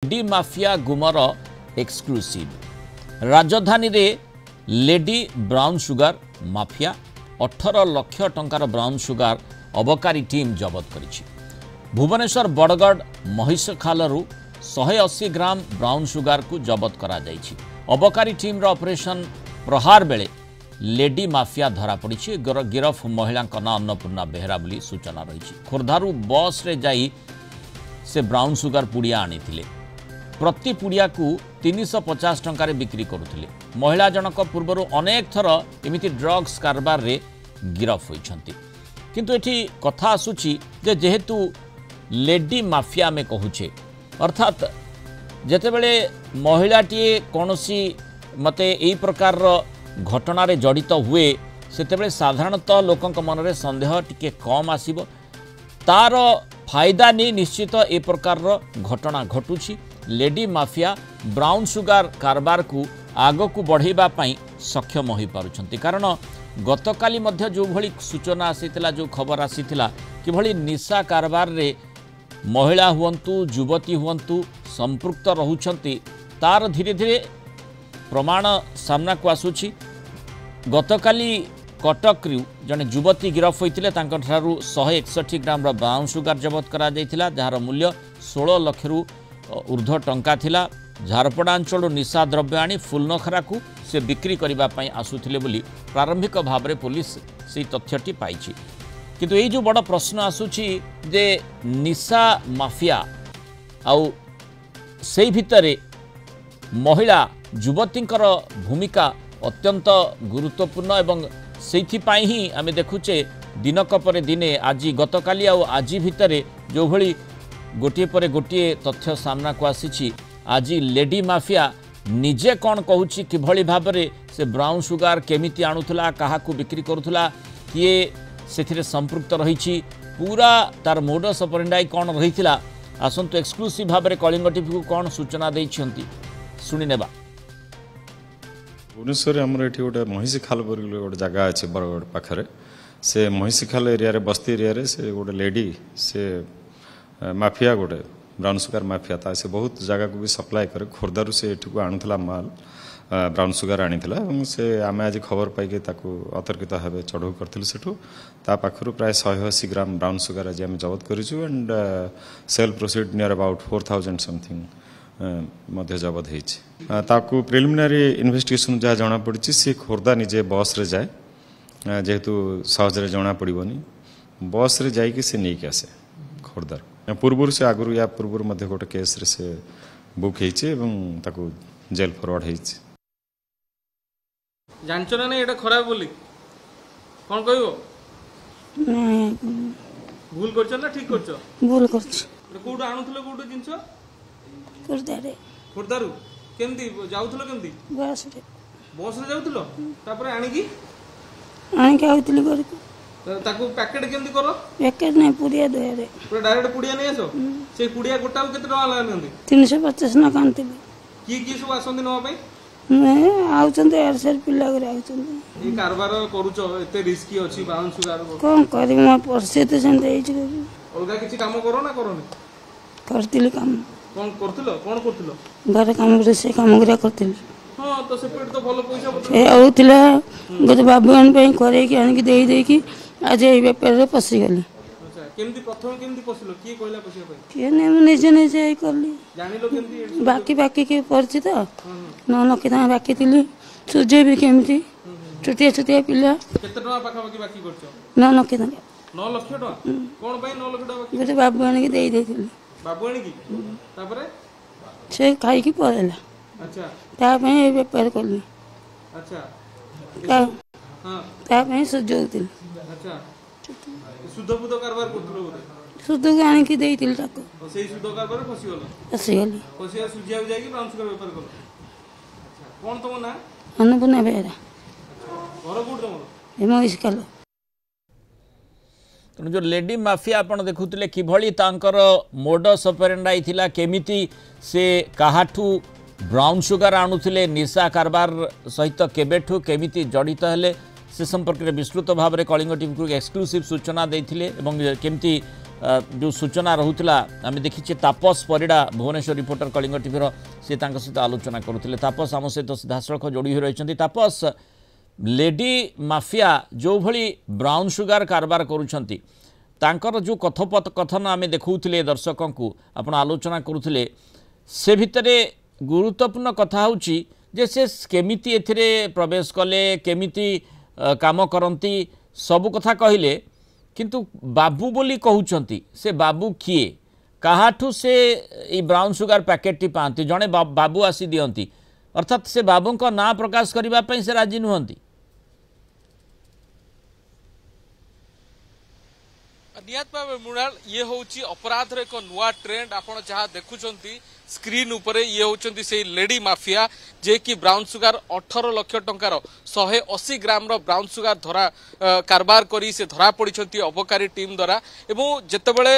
Lady mafia गुमर exclusive राजधानी रे lady brown sugar mafia 18 lakh टंकार ब्राउन सुगर अबकारी टीम जबत करिछि। भुवनेश्वर बड़गढ़ महिषखालरू 180 ग्राम ब्राउन सुगर को जबत करा जाइछि। अबकारी टीम रो ऑपरेशन प्रहार बेले लेडी माफिया धरा पड़ी। गिरफ महिला ना अन्नपूर्णा बेहरा बोली सूचना रही। खोर्धारू बस रे जाई से ब्राउन सुगर पुड़िया आनी प्रति पुड़िया को 350 टंकार बिक्री करुले। महिला जनक पूर्वर अनेक थर एमिति ड्रग्स कारबार रे गिरफ होइछंती। किंतु एठी कथा आसुची जे जेहेतु लेडी माफिया में कहूचे अर्थात जेतेबेले महिलाटीए कौनसी मते एई प्रकार घटना रे जड़ित हुए सेतेबेले साधारणतः लोकंक मन रे संदेह टिके कम आसीबो। तार फायदा नहीं निश्चित ए प्रकार घटना घटुची। लेडी माफिया ब्राउन सुगर कारबार को आग को बढ़ाइबा पई सक्षम हो पारुछंती। कारण गतकाली मध्य जो भली सूचना आसीथिला जो खबर आसीथिला कि भली निशा कारबार रे महिला हुवंतु युवती हुवंतु संपृक्त रहुछंती तार धीरे धीरे प्रमाण सामना को आसुची। गतकाली कटक जड़े युवती गिरफ होते 161 ग्राम ब्राउन सुगर जबत करा जायतिला, जार मूल्य 16 लाख ऊर्ध्व टंका थिला। झारपड़ा अंचल निशा द्रव्य आनी फुलनखरा को से बिक्री करने आसुथिले बोली प्रारंभिक भाव में पुलिस से तथ्यटी पाइछि। किंतु ये जो बड़ प्रश्न आसुछि जे निशा माफिया आउ से भितरे महिला युवतींकर भूमिका अत्यंत गुरुत्वपूर्ण एवं सेइथिपाई ही आमे देखुचे दिनक परे दिने आज गतकाली आज भितरे जो भली गोटे पर गोटे तथ्य सामना को आसी। आज लेडी माफिया निजे कौन कहूँ किभली भाव में से ब्राउन सुगर केमिति आणुथला काहाकू बिक्री करुथला किए से संपृक्त रही पूरा तार मोडस ऑपरेंडी कौन रही। आसंतु एक्सक्लूसिव भाव में कलिंग टीवी को कौन सूचना देइछंती सुनि नेबा। भुवनेश्वर आमर ये गोटे महिषखाल गोटे जगह अच्छे बरगढ़ पाखे से महिषखाल एरिया रे बस्ती एरिया रे से गोटे लेडी से माफिया गोटे ब्राउन सुगर माफिया था से बहुत जगह को भी सप्लाय करे। खोर्धारू से एठी को आणुथला माल ब्राउन सुगर आनीथिला से आमे आज खबर पाइके ताकू अतर्कित भाव चढ़ऊ करथिलु। सेठू ता पाखरु प्राय 180 ग्राम ब्राउन सुगर आज आमे जबत करिछु and sale proceed near about 4000 something मध्य जबत होइछि। ताकू प्रिलिमिनारी इन्वेस्टिगेशन जहाँ जना पड़ी सी खोर्धा निजे बस रे जाए जेहेतु सहज रे जना पड़ोनी बस रे जाइए से नहीं आसे खोर्धार पूर्व से आगुरी या पूर्व मध्य गोटे केस रे से बुक होती जेल फरवर्ड होइछि। जानछ ना नहीं एटा खराब बोली कौन कहबो भूल करछ ना ठीक करछ भूल करछ कोड आणुथले कोड जिंस खोर्धारे खोर्धारू केमती जाउथलो केमती बस रे जाउथलो तापर आनी की आउतली घर को ताकू पैकेट केमती करो पैकेट नहीं पुड़िया दे रे पूरा डायरेक्ट पुड़िया नहीं आसो से पुड़िया गोटा केते टका लागनती 350 ना कांतिली की सब आसंदी नवा पई मैं आउचंदे एरसर पिल्ला करे आउचंदे ई कारबार करूचो एते रिस्की अछि ब्राउन सुगर कोन करी म परिस्थिति संदे एछि ओगा किछि काम करो ना करोनी करतिली काम कौन करथिलो घर काम करे से काम करे करतिली। हां तो सेपरेट तो भलो पैसा बत ए आउतला गोटे बाबून पे करे कि आनी की देई कि आज ए व्यापार रे पसी गली। अच्छा केमती प्रथम केमती पसिलो की कहला पसिया पई के ने म निजे करली जानिलो केमती बाकी के परछि तो न लके ता बाकी थिली सुजे भी केमती छुटिया पिला केते टका बाकी करछो 9 लके ता 9 लाख टका कोन भाई 9 लाख टका बाकी गोटे बाबू आनी की देई देथिली बाबू आनी की तापरे से खाई की परेला। अच्छा ता पे ए व्यापार करली। अच्छा ता हां ता पे सुजोतिल। अच्छा सुध बुध कारबार करथलो बोले सुध आनी की देइतिल ताको सेही सुध कारबार फसी गली सुजिया जाई कि ब्राउन सुगर व्यापार करो। अच्छा कोन तुम ना अन्नपूर्णा बेहरा घर कोड तुम एमो इसकालो। तेणु जो लेडी माफिया आपन देखुले किभली तांकर मोडस ऑपरेंडी थिला केमिति से काहाठू ब्राउन सुगर आणुथिले निशा कारबार सहित केबेठू केमिति जड़ित हेले से संपर्क में विस्तृत भाव में कलिंग टीवी को एक्सक्लूसिव सूचना देथिले एवं केमिति जो सूचना रोला आम देखीचे तापस परिड़ा भुवनेश्वर रिपोर्टर कलिंग टीवी सी सहित आलोचना करुले। तापस आम सहित सीधासख जोड़ी रही। तापस लेडी माफिया जो भली ब्राउन सुगार कारबार करुछंती तांकर जो कथोपकथन आम देखुले दर्शकों को आपण आलोचना करुले से भितरे गुरुत्वपूर्ण कथा होची जे से केमिति एथिरे प्रवेश कले केमिति काम करती सबु कथा कहले किंतु बाबू बोली कहउचंती से बाबू किए काहाठू से ई ब्राउन सुगार पैकेट टी पाती जड़े बाबू आसी दियंती अर्थात से बाबू को ना प्रकाश करबा पई से राजी नुहंती। निहात भाव मृणाल ये होची अपराध रे को नुआ ट्रेंड आपण जहाँ देखुचंती स्क्रीन उपरे ये होचंती से लेडी माफिया जे कि ब्राउन सुगार 18 लाख टंकार 180 ग्राम रो ब्राउन सुगार धरा कारबार करी से धरा पड़िछंती अबकारी टीम द्वारा एवं जेतेबेले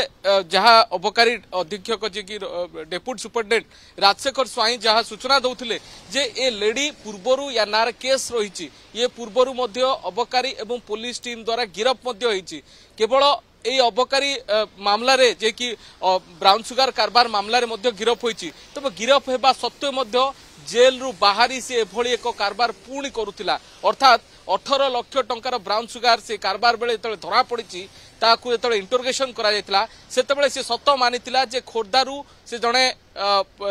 जहाँ अबकारी अधीक्षक जे कि डेप्यूटी सुपरिटेंडेंट राजशेखर स्वाई जहाँ सूचना दउथिले जे ए लेडी पूर्वरु या नार केस रहिछि ये पूर्वरु मध्य अबकारी एवं पुलिस टीम द्वारा गिरफ मध्य होइछि केवल ए अबकारी मामला रे जे कि ब्राउन सुगार कारबार मामला रे मध्य गिरफ होइछि तबे गिरफ हेबा सत्वे मध्य जेल रु बाहरी से एभली एक कारबार पुणी करुथिला अर्थात 18 लाख टंकार ब्राउन सुगार से कारबार बेले जतले धरा पड़िछि ताकू जतले इंटरोगेशन करा जायतिला सेतबेले से सत मानितिला जे खोर्धारू से जणे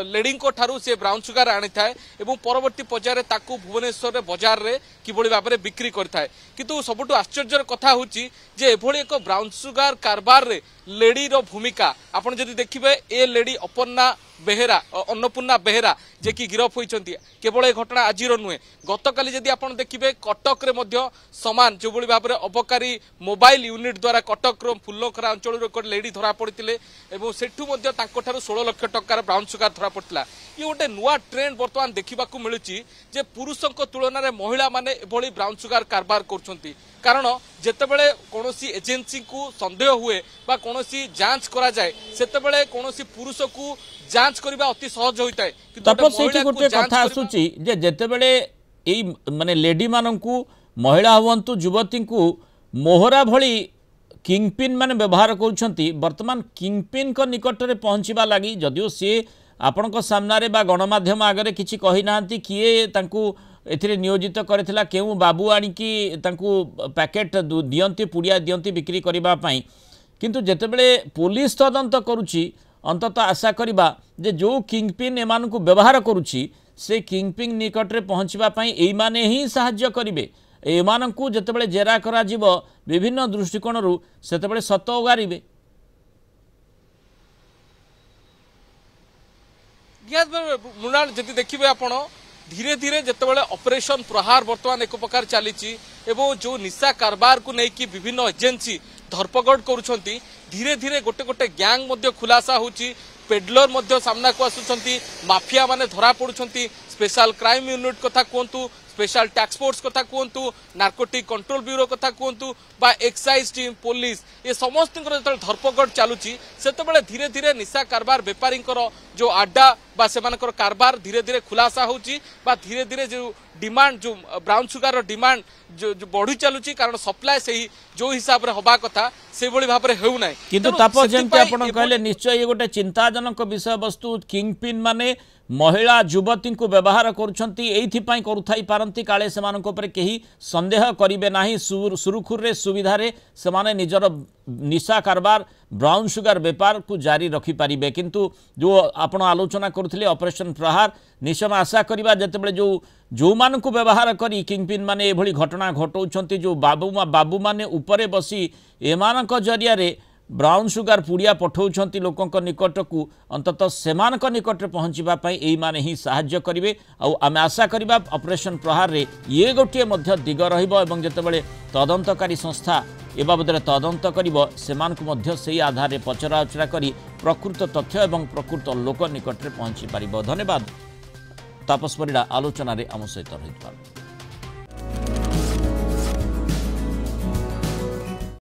लेडी को ठारू से ब्राउन सुगार आनी थाए एवं परवर्ती पर्यायर ताकू भुवनेश्वर रे बाजार रे किभली भाबरे बिक्री करथाए किंतु सबटु आश्चर्यर कथा होची जे एभली एक ब्राउन सुगार कारबार रे लेडी रो भूमिका आपण जदि देखिबे ए लेडी अपर्णा बेहेरा अन्नपूर्णा बेहेरा जे कि गिरफ होइचंती केवल ए घटना आजिर नुहे गतकाली जदि आपण देखिबे कटक रे मध्य समान जो भली भाबरे अबकारी मोबाइल यूनिट द्वारा कटक रो फुल्लखरा अंचल रो एक लेडी धरा पड़ितिले एवं सेठू मध्य तांको ठारू 16 लाख टंकार ब्राउन सुगार धरा पड़तिला ये गोटे नुआ ट्रेंड बर्तमान देखिबाकू मिलुची जे पुरुषक तुलना रे महिला माने एभली ब्राउन सुगार कारबार करछंती कारण जेतेबेले कोनोसी एजेंसी को संदेह हुए बा कोनोसी जांच करा जाए सेतेबेले कोनोसी पुरुष को जांच करबा अति सहज होइताय तपस सेठी गोटे कथा आसुची जे जेतेबेले एई माने लेडी माननकू महिला हवंतु युवती को मोहरा भली किंगपिन माने व्यवहार करूछंती वर्तमान किंगपिन को निकट रे पहुंचीबा लागि जदियो से आपण को सामना रे बा गणमाध्यम आगे किछि कहि नांती किए तांकू एथिरे नियोजित करथिला केउ बाबू आनी की तांकू पैकेट दियंती पुड़िया दियंती बिक्री करबा पई किंतु जेतेबेले पुलिस तदंत करूची अंततः आशा करिबा जे जो किंगपिन एमान को व्यवहार करूची से किंगपिन निकट रे पहुंचबा पई एई माने ही सहाय्य करिवे एमान को जेतेबेले जेरा करा जीवो विभिन्न दृष्टिकोण रु सेतेबेले सत उगारिबे। मृणाल जदि देखिबे आपण धीरे धीरे जेतेबेले ऑपरेशन प्रहार वर्तमान एक प्रकार चलीची एवं जो निशा कारबार को लेकिन विभिन्न एजेंसी धरपकड़ करुछंती धीरे धीरे गोटे गोटे गैंग मध्य खुलासा होची पेडलर मध्य सामना को आसुछंती माफिया माने धरा पड़ुछंती स्पेशल क्राइम यूनिट कथा कहतु स्पेशल टैक्स फोर्स कथा कहतु नार्कोटिक कंट्रोल ब्यूरो कथा कहतु बा एक्साइज टीम पुलिस ये समस्त धरपकड़ चलुची सेतेबेले धीरे धीरे निशा कारबार बेपारी जो अड्डा बा सेमानकर कारबार धीरे धीरे खुलासा होची बा धीरे धीरे जो डिमांड जो ब्राउन सुगार डिमांड जो बढ़ी चलुची कारण सप्लाय से जो हिसाब रे हबा कथा से भली भाबरे हेउ नै किंतु तापस जेंति आपण कहले निश्चय ये गोटे चिंताजनक विषय वस्तु किंगपिन माने महिला युवती को व्यवहार करुछंती एथि पई करुथाई पारंती काले सेमानक ऊपर केही संदेह करिवे नाही सुरुखुर रे सुविधा रे सेमाने निजर निशा कारबार ब्राउन सुगार व्यापार को जारी रखि पारिबे किंतु जो आपण आलोचना करथिले ऑपरेशन प्रहार निश्चय आशा करिबा जेतेबेले जो मान को व्यवहार करी किंगपिन माने एभली घटना घटौछंती जो बाबू माने ऊपरे बसी एमानक जरिया रे ब्राउन सुगार पुड़िया पठाउछंती लोकंक निकट को अंततः सेमानक निकट पहुँचवा एई माने ही साहाय्य करिवे आ आमे आशा करिबा ऑपरेशन प्रहार रे ये गोटे मध्य दिग रहिबो एवं जेतेबेले तदंतकारी संस्था ए बाबदरे तदंत करिबो सेमानक मध्य सेही आधार रे पचराउचरा करी प्रकृत तथ्य एवं प्रकृत लोक निकट रे पहुँची पारिबो। धन्यवाद तापस परिड़ा आलोचना रे आम सहित रहितबार।